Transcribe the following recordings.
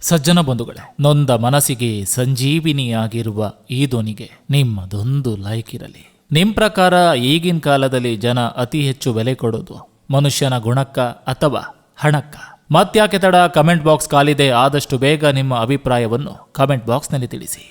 ಸಜ್ಜನ ಬಂಧುಗಳೇ, ನೊಂದ ಮನಸ್ಸಿಗೆ ಸಂಜೀವಿನಿಯಾಗಿರುವ ಈ ಧ್ವನಿಗೆ ನಿಮ್ಮದೊಂದು ಲೈಕ್ ಇರಲಿ. ನಿಮ್ಮ ಪ್ರಕಾರ ಈಗಿನ ಕಾಲದಲ್ಲಿ ಜನ ಅತಿ ಹೆಚ್ಚು ಬೆಲೆ ಕೊಡೋದು ಮನುಷ್ಯನ ಗುಣಕ್ಕ ಅಥವಾ ಹಣಕ್ಕ? ಮತ್ಯಾಕೆ ತಡ? ಕಮೆಂಟ್ ಬಾಕ್ಸ್ ಕಾಲಿದೆ. ಆದಷ್ಟು ಬೇಗ ನಿಮ್ಮ ಅಭಿಪ್ರಾಯವನ್ನು ಕಮೆಂಟ್ ಬಾಕ್ಸ್ನಲ್ಲಿ ತಿಳಿಸಿ.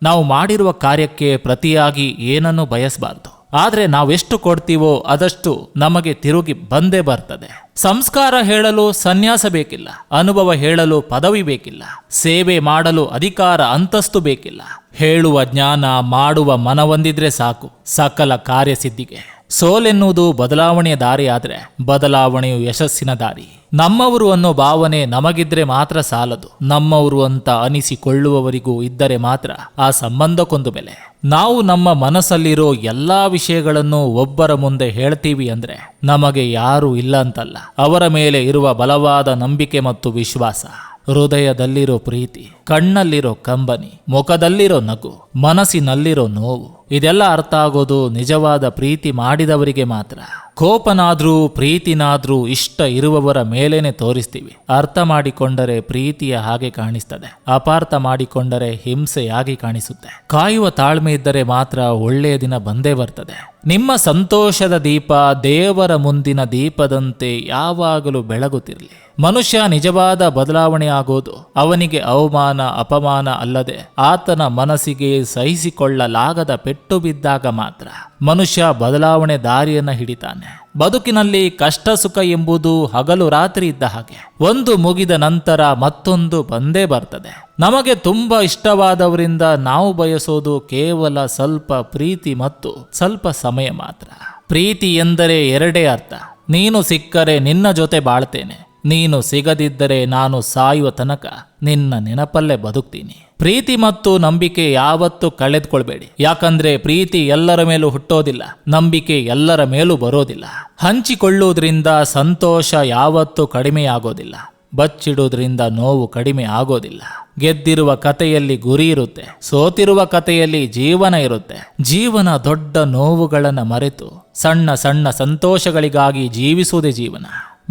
ನಾವು ಮಾಡಿರುವ ಕಾರ್ಯಕ್ಕೆ ಪ್ರತಿಯಾಗಿ ಏನನ್ನು ಬಯಸಬಾರ್ದು. ಆದರೆ ನಾವೆಷ್ಟು ಕೊಡ್ತೀವೋ ಅದಷ್ಟು ನಮಗೆ ತಿರುಗಿ ಬಂದೇ ಬರ್ತದೆ. ಸಂಸ್ಕಾರ ಹೇಳಲು ಸನ್ಯಾಸ ಬೇಕಿಲ್ಲ, ಅನುಭವ ಹೇಳಲು ಪದವಿ ಬೇಕಿಲ್ಲ, ಸೇವೆ ಮಾಡಲು ಅಧಿಕಾರ ಅಂತಸ್ತು ಬೇಕಿಲ್ಲ. ಹೇಳುವ ಜ್ಞಾನ, ಮಾಡುವ ಮನವೊಂದಿದ್ರೆ ಸಾಕು ಸಕಲ ಕಾರ್ಯಸಿದ್ಧಿಗೆ. ಸೋಲೆನ್ನುವುದು ಬದಲಾವಣೆಯ ದಾರಿ, ಆದರೆ ಬದಲಾವಣೆಯು ಯಶಸ್ಸಿನ ದಾರಿ. ನಮ್ಮವರು ಅನ್ನೋ ಭಾವನೆ ನಮಗಿದ್ರೆ ಮಾತ್ರ ಸಾಲದು. ನಮ್ಮವರು ಅಂತ ಅನಿಸಿಕೊಳ್ಳುವವರಿಗೂ ಇದ್ದರೆ ಮಾತ್ರ ಆ ಸಂಬಂಧಕ್ಕೊಂದು ಬೆಲೆ. ನಾವು ನಮ್ಮ ಮನಸ್ಸಲ್ಲಿರೋ ಎಲ್ಲಾ ವಿಷಯಗಳನ್ನು ಒಬ್ಬರ ಮುಂದೆ ಹೇಳ್ತೀವಿ ಅಂದ್ರೆ ನಮಗೆ ಯಾರೂ ಇಲ್ಲ ಅಂತಲ್ಲ, ಅವರ ಮೇಲೆ ಇರುವ ಬಲವಾದ ನಂಬಿಕೆ ಮತ್ತು ವಿಶ್ವಾಸ. ಹೃದಯದಲ್ಲಿರೋ ಪ್ರೀತಿ, ಕಣ್ಣಲ್ಲಿರೋ ಕಂಬನಿ, ಮುಖದಲ್ಲಿರೋ ನಗು, ಮನಸ್ಸಿನಲ್ಲಿರೋ ನೋವು, ಇದೆಲ್ಲ ಅರ್ಥ ಆಗೋದು ನಿಜವಾದ ಪ್ರೀತಿ ಮಾಡಿದವರಿಗೆ ಮಾತ್ರ. ಕೋಪನಾದ್ರೂ ಪ್ರೀತಿನಾದ್ರೂ ಇಷ್ಟ ಇರುವವರ ಮೇಲೇನೆ ತೋರಿಸ್ತೀವಿ. ಅರ್ಥ ಮಾಡಿಕೊಂಡರೆ ಪ್ರೀತಿಯ ಹಾಗೆ ಕಾಣಿಸ್ತದೆ, ಅಪಾರ್ಥ ಮಾಡಿಕೊಂಡರೆ ಹಿಂಸೆಯಾಗಿ ಕಾಣಿಸುತ್ತೆ. ಕಾಯುವ ತಾಳ್ಮೆ ಇದ್ದರೆ ಮಾತ್ರ ಒಳ್ಳೆಯ ದಿನ ಬಂದೇ ಬರ್ತದೆ. ನಿಮ್ಮ ಸಂತೋಷದ ದೀಪ ದೇವರ ಮುಂದಿನ ದೀಪದಂತೆ ಯಾವಾಗಲೂ ಬೆಳಗುತ್ತಿರಲಿ. ಮನುಷ್ಯ ನಿಜವಾದ ಬದಲಾವಣೆ ಆಗೋದು ಅವನಿಗೆ ಅವಮಾನ ಅಪಮಾನ ಅಲ್ಲದೆ ಆತನ ಮನಸ್ಸಿಗೆ ಸಹಿಸಿಕೊಳ್ಳಲಾಗದ ಪೆಟ್ಟು ಬಿದ್ದಾಗ ಮಾತ್ರ. ಮನುಷ್ಯ ಬದಲಾವಣೆ ದಾರಿಯನ್ನ ಹಿಡಿತಾನೆ. ಬದುಕಿನಲ್ಲಿ ಕಷ್ಟ ಸುಖ ಎಂಬುದು ಹಗಲು ರಾತ್ರಿ ಇದ್ದ ಹಾಗೆ, ಒಂದು ಮುಗಿದ ನಂತರ ಮತ್ತೊಂದು ಬಂದೇ ಬರ್ತದೆ. ನಮಗೆ ತುಂಬಾ ಇಷ್ಟವಾದವರಿಂದ ನಾವು ಬಯಸೋದು ಕೇವಲ ಸ್ವಲ್ಪ ಪ್ರೀತಿ ಮತ್ತು ಸ್ವಲ್ಪ ಸಮಯ ಮಾತ್ರ. ಪ್ರೀತಿ ಎಂದರೆ ಎರಡೇ ಅರ್ಥ. ನೀನು ಸಿಕ್ಕರೆ ನಿನ್ನ ಜೊತೆ ಬಾಳ್ತೇನೆ, ನೀನು ಸಿಗದಿದ್ದರೆ ನಾನು ಸಾಯುವ ತನಕ ನಿನ್ನ ನೆನಪಲ್ಲೇ ಬದುಕ್ತೀನಿ. ಪ್ರೀತಿ ಮತ್ತು ನಂಬಿಕೆ ಯಾವತ್ತೂ ಕಳೆದುಕೊಳ್ಬೇಡಿ. ಯಾಕಂದ್ರೆ ಪ್ರೀತಿ ಎಲ್ಲರ ಮೇಲೂ ಹುಟ್ಟೋದಿಲ್ಲ, ನಂಬಿಕೆ ಎಲ್ಲರ ಮೇಲೂ ಬರೋದಿಲ್ಲ. ಹಂಚಿಕೊಳ್ಳುವುದರಿಂದ ಸಂತೋಷ ಯಾವತ್ತೂ ಕಡಿಮೆಯಾಗೋದಿಲ್ಲ, ಬಚ್ಚಿಡುವುದರಿಂದ ನೋವು ಕಡಿಮೆ ಆಗೋದಿಲ್ಲ. ಗೆದ್ದಿರುವ ಕಥೆಯಲ್ಲಿ ಗುರಿ ಇರುತ್ತೆ, ಸೋತಿರುವ ಕಥೆಯಲ್ಲಿ ಜೀವನ ಇರುತ್ತೆ. ಜೀವನ ದೊಡ್ಡ ನೋವುಗಳನ್ನು ಮರೆತು ಸಣ್ಣ ಸಣ್ಣ ಸಂತೋಷಗಳಿಗಾಗಿ ಜೀವಿಸುವುದೇ ಜೀವನ.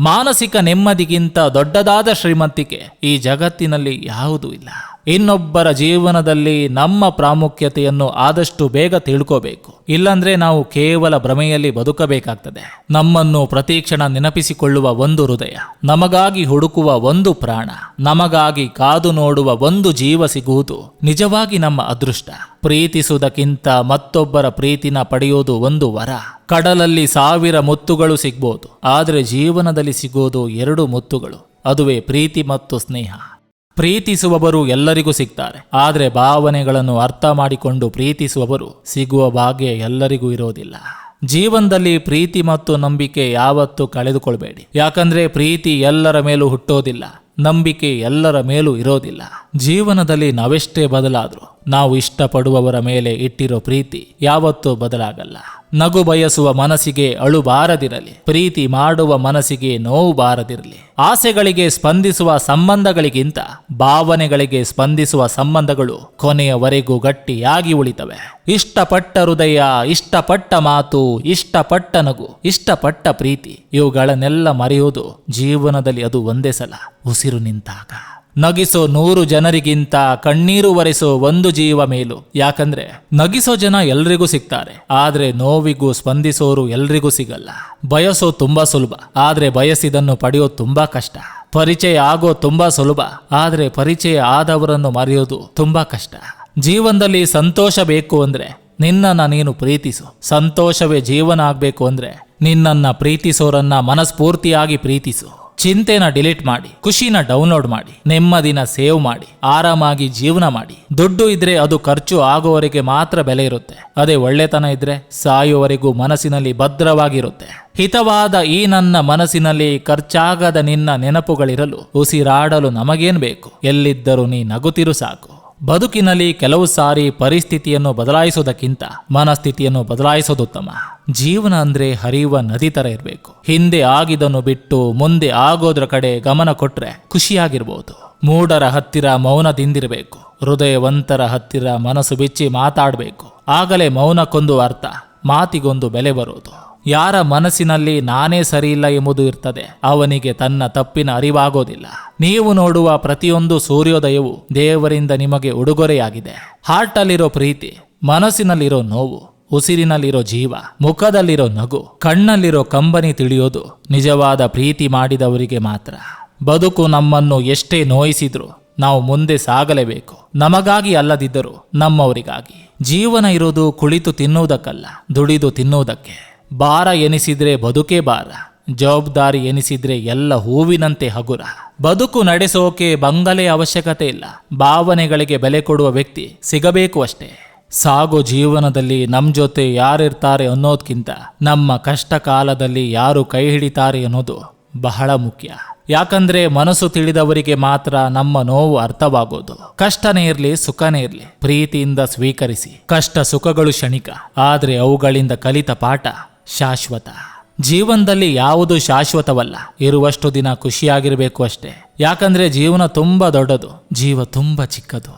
ಮಾನಸಿಕ ನೆಮ್ಮದಿಗಿಂತ ದೊಡ್ಡದಾದ ಶ್ರೀಮಂತಿಕೆ ಈ ಜಗತ್ತಿನಲ್ಲಿ ಯಾವುದೂ ಇಲ್ಲ. ಇನ್ನೊಬ್ಬರ ಜೀವನದಲ್ಲಿ ನಮ್ಮ ಪ್ರಾಮುಖ್ಯತೆಯನ್ನು ಆದಷ್ಟು ಬೇಗ ತಿಳ್ಕೋಬೇಕು. ಇಲ್ಲಂದ್ರೆ ನಾವು ಕೇವಲ ಭ್ರಮೆಯಲ್ಲಿ ಬದುಕಬೇಕಾಗ್ತದೆ. ನಮ್ಮನ್ನು ಪ್ರತಿಕ್ಷಣ ನೆನಪಿಸಿಕೊಳ್ಳುವ ಒಂದು ಹೃದಯ, ನಮಗಾಗಿ ಹುಡುಕುವ ಒಂದು ಪ್ರಾಣ, ನಮಗಾಗಿ ಕಾದು ನೋಡುವ ಒಂದು ಜೀವ ಸಿಗುವುದು ನಿಜವಾಗಿ ನಮ್ಮ ಅದೃಷ್ಟ. ಪ್ರೀತಿಸುವುದಕ್ಕಿಂತ ಮತ್ತೊಬ್ಬರ ಪ್ರೀತಿನ ಪಡೆಯೋದು ಒಂದು ವರ. ಕಡಲಲ್ಲಿ 1000 ಮುತ್ತುಗಳು ಸಿಗ್ಬೋದು, ಆದರೆ ಜೀವನದಲ್ಲಿ ಸಿಗೋದು 2 ಮುತ್ತುಗಳು. ಅದುವೇ ಪ್ರೀತಿ ಮತ್ತು ಸ್ನೇಹ. ಪ್ರೀತಿಸುವವರು ಎಲ್ಲರಿಗೂ ಸಿಗ್ತಾರೆ, ಆದರೆ ಭಾವನೆಗಳನ್ನು ಅರ್ಥ ಮಾಡಿಕೊಂಡು ಪ್ರೀತಿಸುವವರು ಸಿಗುವ ಭಾಗ್ಯ ಎಲ್ಲರಿಗೂ ಇರೋದಿಲ್ಲ. ಜೀವನದಲ್ಲಿ ಪ್ರೀತಿ ಮತ್ತು ನಂಬಿಕೆ ಯಾವತ್ತೂ ಕಳೆದುಕೊಳ್ಬೇಡಿ. ಯಾಕಂದ್ರೆ ಪ್ರೀತಿ ಎಲ್ಲರ ಮೇಲೂ ಹುಟ್ಟೋದಿಲ್ಲ, ನಂಬಿಕೆ ಎಲ್ಲರ ಮೇಲೂ ಇರೋದಿಲ್ಲ. ಜೀವನದಲ್ಲಿ ನಾವೆಷ್ಟೇ ಬದಲಾದ್ರೂ ನಾವು ಇಷ್ಟಪಡುವವರ ಮೇಲೆ ಇಟ್ಟಿರೋ ಪ್ರೀತಿ ಯಾವತ್ತೂ ಬದಲಾಗಲ್ಲ. ನಗು ಬಯಸುವ ಮನಸ್ಸಿಗೆ ಅಳು ಬಾರದಿರಲಿ, ಪ್ರೀತಿ ಮಾಡುವ ಮನಸ್ಸಿಗೆ ನೋವು ಬಾರದಿರಲಿ. ಆಸೆಗಳಿಗೆ ಸ್ಪಂದಿಸುವ ಸಂಬಂಧಗಳಿಗಿಂತ ಭಾವನೆಗಳಿಗೆ ಸ್ಪಂದಿಸುವ ಸಂಬಂಧಗಳು ಕೊನೆಯವರೆಗೂ ಗಟ್ಟಿಯಾಗಿ ಉಳಿತವೆ. ಇಷ್ಟಪಟ್ಟ ಹೃದಯ, ಇಷ್ಟಪಟ್ಟ ಮಾತು, ಇಷ್ಟಪಟ್ಟ ನಗು, ಇಷ್ಟಪಟ್ಟ ಪ್ರೀತಿ, ಇವುಗಳನ್ನೆಲ್ಲ ಮರೆಯುವುದು ಜೀವನದಲ್ಲಿ ಅದು ಒಂದೇ ಸಲ, ಉಸಿರು ನಿಂತಾಗ. ನಗಿಸೋ 100 ಜನರಿಗಿಂತ ಕಣ್ಣೀರು ಒರೆಸೋ ಒಂದು ಜೀವ ಮೇಲು. ಯಾಕಂದ್ರೆ ನಗಿಸೋ ಜನ ಎಲ್ರಿಗೂ ಸಿಗ್ತಾರೆ, ಆದ್ರೆ ನೋವಿಗೂ ಸ್ಪಂದಿಸೋರು ಎಲ್ರಿಗೂ ಸಿಗಲ್ಲ. ಬಯಸೋ ತುಂಬಾ ಸುಲಭ, ಆದ್ರೆ ಬಯಸಿದನ್ನು ಪಡೆಯೋದು ತುಂಬಾ ಕಷ್ಟ. ಪರಿಚಯ ಆಗೋ ತುಂಬಾ ಸುಲಭ, ಆದ್ರೆ ಪರಿಚಯ ಆದವರನ್ನು ಮರೆಯೋದು ತುಂಬಾ ಕಷ್ಟ. ಜೀವನದಲ್ಲಿ ಸಂತೋಷ ಬೇಕು ಅಂದ್ರೆ ನಿನ್ನನ್ನ ನೀನು ಪ್ರೀತಿಸು. ಸಂತೋಷವೇ ಜೀವನ ಆಗ್ಬೇಕು ಅಂದ್ರೆ ನಿನ್ನನ್ನ ಪ್ರೀತಿಸೋರನ್ನ ಮನಸ್ಫೂರ್ತಿಯಾಗಿ ಪ್ರೀತಿಸು. ಚಿಂತೆನ ಡಿಲೀಟ್ ಮಾಡಿ, ಖುಷಿನ ಡೌನ್ಲೋಡ್ ಮಾಡಿ, ನೆಮ್ಮದಿನ ಸೇವ್ ಮಾಡಿ, ಆರಾಮಾಗಿ ಜೀವನ ಮಾಡಿ. ದುಡ್ಡು ಇದ್ರೆ ಅದು ಖರ್ಚು ಆಗೋವರೆಗೆ ಮಾತ್ರ ಬೆಲೆ ಇರುತ್ತೆ. ಅದೇ ಒಳ್ಳೆತನ ಇದ್ರೆ ಸಾಯುವವರೆಗೂ ಮನಸ್ಸಿನಲ್ಲಿ ಭದ್ರವಾಗಿರುತ್ತೆ. ಹಿತವಾದ ಈ ನನ್ನ ಮನಸ್ಸಿನಲ್ಲಿ ಖರ್ಚಾಗದ ನಿನ್ನ ನೆನಪುಗಳಿರಲು ಉಸಿರಾಡಲು ನಮಗೇನ್ ಬೇಕು? ಎಲ್ಲಿದ್ದರೂ ನೀ ನಗುತ್ತಿರು ಸಾಕು. ಬದುಕಿನಲ್ಲಿ ಕೆಲವು ಸಾರಿ ಪರಿಸ್ಥಿತಿಯನ್ನು ಬದಲಾಯಿಸೋದಕ್ಕಿಂತ ಮನಸ್ಥಿತಿಯನ್ನು ಬದಲಾಯಿಸೋದು ಉತ್ತಮ. ಜೀವನ ಅಂದ್ರೆ ಹರಿಯುವ ನದಿ ತರ ಇರಬೇಕು. ಹಿಂದೆ ಆಗಿದನ್ನು ಬಿಟ್ಟು ಮುಂದೆ ಆಗೋದ್ರ ಕಡೆ ಗಮನ ಕೊಟ್ರೆ ಖುಷಿಯಾಗಿರ್ಬೋದು. ಮೂಢರ ಹತ್ತಿರ ಮೌನದಿಂದಿರಬೇಕು, ಹೃದಯವಂತರ ಹತ್ತಿರ ಮನಸ್ಸು ಬಿಚ್ಚಿ ಮಾತಾಡಬೇಕು. ಆಗಲೇ ಮೌನಕ್ಕೊಂದು ಅರ್ಥ, ಮಾತಿಗೊಂದು ಬೆಲೆ ಬರೋದು. ಯಾರ ಮನಸ್ಸಿನಲ್ಲಿ ನಾನೇ ಸರಿಯಿಲ್ಲ ಎಂಬುದು ಇರ್ತದೆ, ಅವನಿಗೆ ತನ್ನ ತಪ್ಪಿನ ಅರಿವಾಗೋದಿಲ್ಲ. ನೀವು ನೋಡುವ ಪ್ರತಿಯೊಂದು ಸೂರ್ಯೋದಯವು ದೇವರಿಂದ ನಿಮಗೆ ಉಡುಗೊರೆಯಾಗಿದೆ. ಹಾರ್ಟಲ್ಲಿರೋ ಪ್ರೀತಿ, ಮನಸ್ಸಿನಲ್ಲಿರೋ ನೋವು, ಉಸಿರಿನಲ್ಲಿರೋ ಜೀವ, ಮುಖದಲ್ಲಿರೋ ನಗು, ಕಣ್ಣಲ್ಲಿರೋ ಕಂಬನಿ ತಿಳಿಯೋದು ನಿಜವಾದ ಪ್ರೀತಿ ಮಾಡಿದವರಿಗೆ ಮಾತ್ರ. ಬದುಕು ನಮ್ಮನ್ನು ಎಷ್ಟೇ ನೋಯಿಸಿದ್ರು ನಾವು ಮುಂದೆ ಸಾಗಲೇಬೇಕು. ನಮಗಾಗಿ ಅಲ್ಲದಿದ್ದರೂ ನಮ್ಮವರಿಗಾಗಿ. ಜೀವನ ಇರೋದು ಕುಳಿತು ತಿನ್ನುವುದಕ್ಕಲ್ಲ, ದುಡಿದು ತಿನ್ನುವುದಕ್ಕೆ. ಭಾರ ಎನಿಸಿದ್ರೆ ಬದುಕೇ ಭಾರ, ಜವಾಬ್ದಾರಿ ಎನಿಸಿದ್ರೆ ಎಲ್ಲ ಹೂವಿನಂತೆ ಹಗುರ. ಬದುಕು ನಡೆಸೋಕೆ ಬಂಗಲೆ ಅವಶ್ಯಕತೆ ಇಲ್ಲ, ಭಾವನೆಗಳಿಗೆ ಬೆಲೆ ಕೊಡುವ ವ್ಯಕ್ತಿ ಸಿಗಬೇಕು ಅಷ್ಟೇ. ಸಾಗೋ ಜೀವನದಲ್ಲಿ ನಮ್ಮ ಜೊತೆ ಯಾರಿರ್ತಾರೆ ಅನ್ನೋದ್ಕಿಂತ ನಮ್ಮ ಕಷ್ಟ ಕಾಲದಲ್ಲಿ ಯಾರು ಕೈ ಹಿಡಿತಾರೆ ಅನ್ನೋದು ಬಹಳ ಮುಖ್ಯ. ಯಾಕಂದ್ರೆ ಮನಸ್ಸು ತಿಳಿದವರಿಗೆ ಮಾತ್ರ ನಮ್ಮ ನೋವು ಅರ್ಥವಾಗೋದು. ಕಷ್ಟನೇ ಇರ್ಲಿ ಸುಖನೇ ಇರ್ಲಿ ಪ್ರೀತಿಯಿಂದ ಸ್ವೀಕರಿಸಿ. ಕಷ್ಟ ಸುಖಗಳು ಕ್ಷಣಿಕ, ಆದ್ರೆ ಅವುಗಳಿಂದ ಕಲಿತ ಪಾಠ ಶಾಶ್ವತ. ಜೀವನದಲ್ಲಿ ಯಾವುದು ಶಾಶ್ವತವಲ್ಲ, ಇರುವಷ್ಟು ದಿನ ಖುಷಿಯಾಗಿರ್ಬೇಕು ಅಷ್ಟೇ. ಯಾಕಂದ್ರೆ ಜೀವನ ತುಂಬಾ ದೊಡ್ಡದು, ಜೀವ ತುಂಬಾ ಚಿಕ್ಕದು.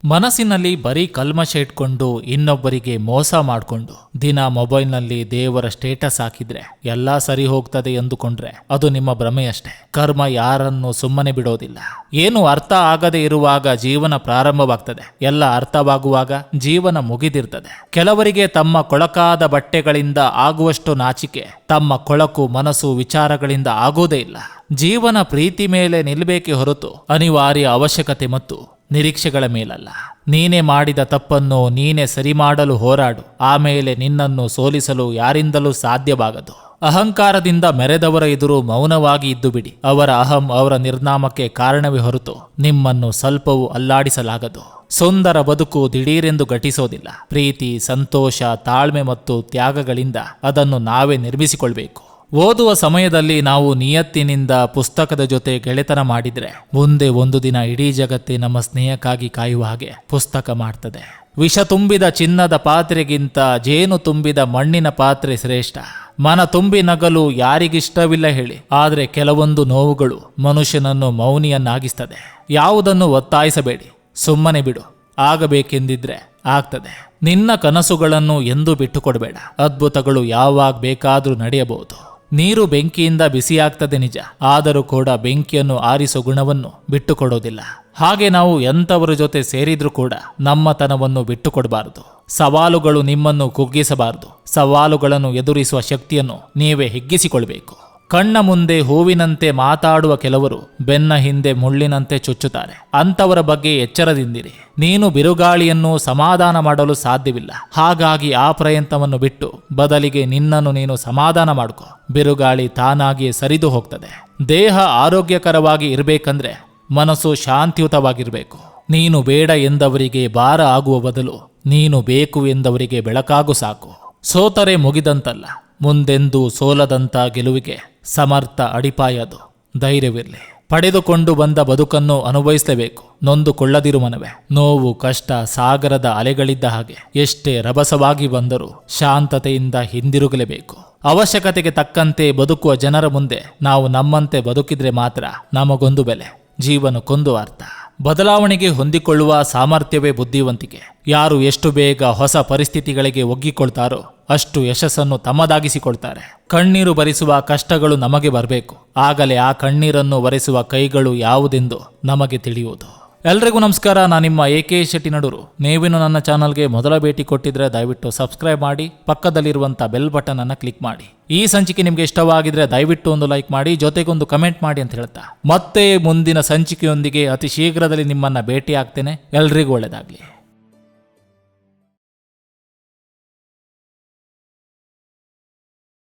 ಮನಸ್ಸಿನಲ್ಲಿ ಬರೀ ಕಲ್ಮಶ ಇಟ್ಕೊಂಡು ಇನ್ನೊಬ್ಬರಿಗೆ ಮೋಸ ಮಾಡಿಕೊಂಡು ದಿನ ಮೊಬೈಲ್ನಲ್ಲಿ ದೇವರ ಸ್ಟೇಟಸ್ ಹಾಕಿದ್ರೆ ಎಲ್ಲ ಸರಿ ಹೋಗ್ತದೆ ಎಂದುಕೊಂಡ್ರೆ ಅದು ನಿಮ್ಮ ಭ್ರಮೆಯಷ್ಟೇ. ಕರ್ಮ ಯಾರನ್ನು ಸುಮ್ಮನೆ ಬಿಡೋದಿಲ್ಲ. ಏನು ಅರ್ಥ ಆಗದೆ ಇರುವಾಗ ಜೀವನ ಪ್ರಾರಂಭವಾಗ್ತದೆ, ಎಲ್ಲ ಅರ್ಥವಾಗುವಾಗ ಜೀವನ ಮುಗಿದಿರ್ತದೆ. ಕೆಲವರಿಗೆ ತಮ್ಮ ಕೊಳಕಾದ ಬಟ್ಟೆಗಳಿಂದ ಆಗುವಷ್ಟು ನಾಚಿಕೆ ತಮ್ಮ ಕೊಳಕು ಮನಸ್ಸು ವಿಚಾರಗಳಿಂದ ಆಗೋದೇ ಇಲ್ಲ. ಜೀವನ ಪ್ರೀತಿ ಮೇಲೆ ನಿಲ್ಲಬೇಕೆ ಹೊರತು ಅನಿವಾರ್ಯ ಅವಶ್ಯಕತೆ ಮತ್ತು ನಿರೀಕ್ಷೆಗಳ ಮೇಲಲ್ಲ. ನೀನೇ ಮಾಡಿದ ತಪ್ಪನ್ನು ನೀನೇ ಸರಿ ಮಾಡಲು ಹೋರಾಡು, ಆಮೇಲೆ ನಿನ್ನನ್ನು ಸೋಲಿಸಲು ಯಾರಿಂದಲೂ ಸಾಧ್ಯವಾಗದು. ಅಹಂಕಾರದಿಂದ ಮೆರೆದವರ ಎದುರು ಮೌನವಾಗಿ ಇದ್ದು ಬಿಡಿ. ಅವರ ಅಹಂ ಅವರ ನಿರ್ನಾಮಕ್ಕೆ ಕಾರಣವೇ ಹೊರತು ನಿಮ್ಮನ್ನು ಸ್ವಲ್ಪವೂ ಅಲ್ಲಾಡಿಸಲಾಗದು. ಸುಂದರ ಬದುಕು ದಿಢೀರೆಂದು ಘಟಿಸೋದಿಲ್ಲ. ಪ್ರೀತಿ, ಸಂತೋಷ, ತಾಳ್ಮೆ ಮತ್ತು ತ್ಯಾಗಗಳಿಂದ ಅದನ್ನು ನಾವೇ ನಿರ್ಮಿಸಿಕೊಳ್ಬೇಕು. ಓದುವ ಸಮಯದಲ್ಲಿ ನಾವು ನಿಯತ್ತಿನಿಂದ ಪುಸ್ತಕದ ಜೊತೆ ಗೆಳೆತನ ಮಾಡಿದ್ರೆ ಮುಂದೆ ಒಂದು ದಿನ ಇಡೀ ಜಗತ್ತೇ ನಮ್ಮ ಸ್ನೇಹಕ್ಕಾಗಿ ಕಾಯುವ ಹಾಗೆ ಪುಸ್ತಕ ಮಾಡ್ತದೆ. ವಿಷ ತುಂಬಿದ ಚಿನ್ನದ ಪಾತ್ರೆಗಿಂತ ಜೇನು ತುಂಬಿದ ಮಣ್ಣಿನ ಪಾತ್ರೆ ಶ್ರೇಷ್ಠ. ಮನ ತುಂಬಿ ನಗಲು ಯಾರಿಗಿಷ್ಟವಿಲ್ಲ ಹೇಳಿ, ಆದರೆ ಕೆಲವೊಂದು ನೋವುಗಳು ಮನುಷ್ಯನನ್ನು ಮೌನಿಯನ್ನಾಗಿಸ್ತದೆ. ಯಾವುದನ್ನು ಒತ್ತಾಯಿಸಬೇಡಿ, ಸುಮ್ಮನೆ ಬಿಡು. ಆಗಬೇಕೆಂದಿದ್ರೆ ಆಗ್ತದೆ. ನಿನ್ನ ಕನಸುಗಳನ್ನು ಎಂದೂ ಬಿಟ್ಟುಕೊಡಬೇಡ. ಅದ್ಭುತಗಳು ಯಾವಾಗ ಬೇಕಾದರೂ ನಡೆಯಬಹುದು. ನೀರು ಬೆಂಕಿಯಿಂದ ಬಿಸಿಯಾಗ್ತದೆ ನಿಜ, ಆದರೂ ಕೂಡ ಬೆಂಕಿಯನ್ನು ಆರಿಸೋ ಗುಣವನ್ನು ಬಿಟ್ಟುಕೊಡೋದಿಲ್ಲ. ಹಾಗೆ ನಾವು ಎಂಥವರ ಜೊತೆ ಸೇರಿದ್ರೂ ಕೂಡ ನಮ್ಮತನವನ್ನು ಬಿಟ್ಟುಕೊಡಬಾರದು. ಸವಾಲುಗಳು ನಿಮ್ಮನ್ನು ಕುಗ್ಗಿಸಬಾರದು. ಸವಾಲುಗಳನ್ನು ಎದುರಿಸುವ ಶಕ್ತಿಯನ್ನು ನೀವೇ ಹಿಗ್ಗಿಸಿಕೊಳ್ಬೇಕು. ಕಣ್ಣ ಮುಂದೆ ಹೂವಿನಂತೆ ಮಾತಾಡುವ ಕೆಲವರು ಬೆನ್ನ ಹಿಂದೆ ಮುಳ್ಳಿನಂತೆ ಚುಚ್ಚುತ್ತಾರೆ. ಅಂಥವರ ಬಗ್ಗೆ ಎಚ್ಚರದಿಂದಿರಿ. ನೀನು ಬಿರುಗಾಳಿಯನ್ನು ಸಮಾಧಾನ ಮಾಡಲು ಸಾಧ್ಯವಿಲ್ಲ. ಹಾಗಾಗಿ ಆ ಪ್ರಯತ್ನವನ್ನು ಬಿಟ್ಟು ಬದಲಿಗೆ ನಿನ್ನನ್ನು ನೀನು ಸಮಾಧಾನ ಮಾಡ್ಕೋ. ಬಿರುಗಾಳಿ ತಾನಾಗಿಯೇ ಸರಿದು ಹೋಗ್ತದೆ. ದೇಹ ಆರೋಗ್ಯಕರವಾಗಿ ಇರಬೇಕಂದ್ರೆ ಮನಸ್ಸು ಶಾಂತಿಯುತವಾಗಿರಬೇಕು. ನೀನು ಬೇಡ ಎಂದವರಿಗೆ ಭಾರ ಆಗುವ ಬದಲು ನೀನು ಬೇಕು ಎಂದವರಿಗೆ ಬೆಳಕಾಗು ಸಾಕು. ಸೋತರೆ ಮುಗಿದಂತಲ್ಲ, ಮುಂದೆಂದೂ ಸೋಲದಂತ ಗೆಲುವಿಗೆ ಸಮರ್ಥ ಅಡಿಪಾಯದು. ಧೈರ್ಯವಿರಲಿ. ಪಡೆದುಕೊಂಡು ಬಂದ ಬದುಕನ್ನು ಅನುಭವಿಸಲೇಬೇಕು. ನೊಂದುಕೊಳ್ಳದಿರು ಮನವೇ. ನೋವು ಕಷ್ಟ ಸಾಗರದ ಅಲೆಗಳಿದ್ದ ಹಾಗೆ ಎಷ್ಟೇ ರಭಸವಾಗಿ ಬಂದರೂ ಶಾಂತತೆಯಿಂದ ಹಿಂದಿರುಗಲೇಬೇಕು. ಅವಶ್ಯಕತೆಗೆ ತಕ್ಕಂತೆ ಬದುಕುವ ಜನರ ಮುಂದೆ ನಾವು ನಮ್ಮಂತೆ ಬದುಕಿದ್ರೆ ಮಾತ್ರ ನಮಗೊಂದು ಬೆಲೆ, ಜೀವನಕ್ಕೊಂದು ಅರ್ಥ. ಬದಲಾವಣೆಗೆ ಹೊಂದಿಕೊಳ್ಳುವ ಸಾಮರ್ಥ್ಯವೇ ಬುದ್ಧಿವಂತಿಕೆ. ಯಾರು ಎಷ್ಟು ಬೇಗ ಹೊಸ ಪರಿಸ್ಥಿತಿಗಳಿಗೆ ಒಗ್ಗಿಕೊಳ್ತಾರೋ ಅಷ್ಟು ಯಶಸ್ಸನ್ನು ತಮ್ಮದಾಗಿಸಿಕೊಳ್ತಾರೆ. ಕಣ್ಣೀರು ಬರಿಸುವ ಕಷ್ಟಗಳು ನಮಗೆ ಬರಬೇಕು. ಆಗಲೇ ಆ ಕಣ್ಣೀರನ್ನು ಒರೆಸುವ ಕೈಗಳು ಯಾವುದೆಂದು ನಮಗೆ ತಿಳಿಯುವುದು. ಎಲ್ರಿಗೂ ನಮಸ್ಕಾರ. ನಾನು ನಿಮ್ಮ AK ಶೆಟ್ಟಿ ನಡೂರು. ನೀವಿನ್ನು ನನ್ನ ಚಾನಲ್ಗೆ ಮೊದಲ ಭೇಟಿ ಕೊಟ್ಟಿದ್ರೆ ದಯವಿಟ್ಟು ಸಬ್ಸ್ಕ್ರೈಬ್ ಮಾಡಿ, ಪಕ್ಕದಲ್ಲಿರುವಂಥ ಬೆಲ್ ಬಟನ್ ಅನ್ನು ಕ್ಲಿಕ್ ಮಾಡಿ. ಈ ಸಂಚಿಕೆ ನಿಮಗೆ ಇಷ್ಟವಾಗಿದ್ರೆ ದಯವಿಟ್ಟು ಒಂದು ಲೈಕ್ ಮಾಡಿ, ಜೊತೆಗೊಂದು ಕಮೆಂಟ್ ಮಾಡಿ ಅಂತ ಹೇಳ್ತಾ ಮತ್ತೆ ಮುಂದಿನ ಸಂಚಿಕೆಯೊಂದಿಗೆ ಅತಿ ಶೀಘ್ರದಲ್ಲಿ ನಿಮ್ಮನ್ನ ಭೇಟಿ ಆಗ್ತೇನೆ. ಎಲ್ರಿಗೂ ಒಳ್ಳೆಯದಾಗಲಿ.